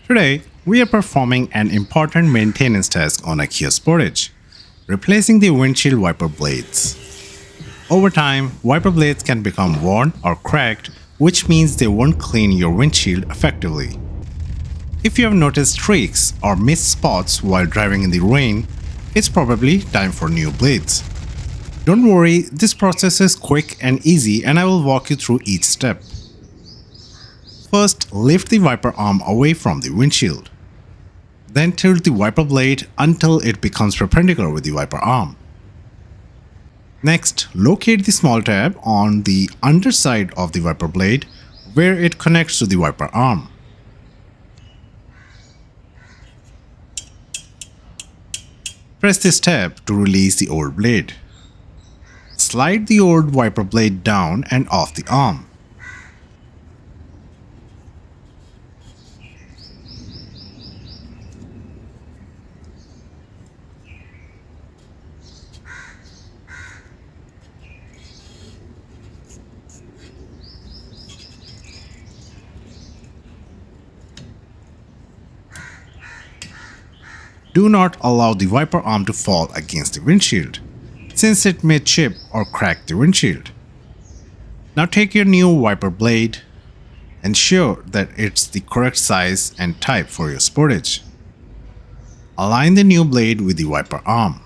Today, we are performing an important maintenance task on a Kia Sportage, replacing the windshield wiper blades. Over time, wiper blades can become worn or cracked, which means they won't clean your windshield effectively. If you have noticed streaks or missed spots while driving in the rain, it's probably time for new blades. Don't worry, this process is quick and easy and I will walk you through each step. First, lift the wiper arm away from the windshield. Then tilt the wiper blade until it becomes perpendicular with the wiper arm. Next, locate the small tab on the underside of the wiper blade where it connects to the wiper arm. Press this tab to release the old blade. Slide the old wiper blade down and off the arm. Do not allow the wiper arm to fall against the windshield, since it may chip or crack the windshield. Now take your new wiper blade, ensure that it's the correct size and type for your Sportage. Align the new blade with the wiper arm.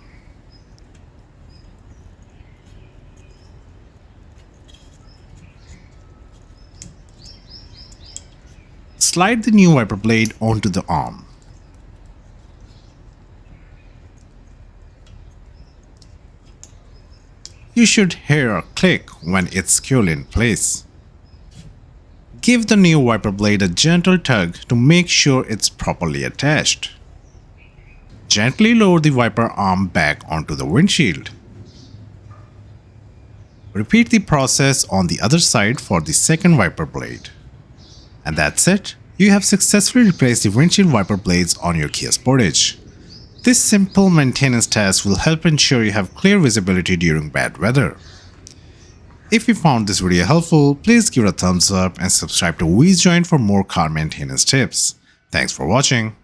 Slide the new wiper blade onto the arm. You should hear a click when it's securely in place. Give the new wiper blade a gentle tug to make sure it's properly attached. Gently lower the wiper arm back onto the windshield. Repeat the process on the other side for the second wiper blade. And that's it. You have successfully replaced the windshield wiper blades on your Kia Sportage. This simple maintenance task will help ensure you have clear visibility during bad weather. If you found this video helpful, please give it a thumbs up and subscribe to WheezJoint for more car maintenance tips. Thanks for watching.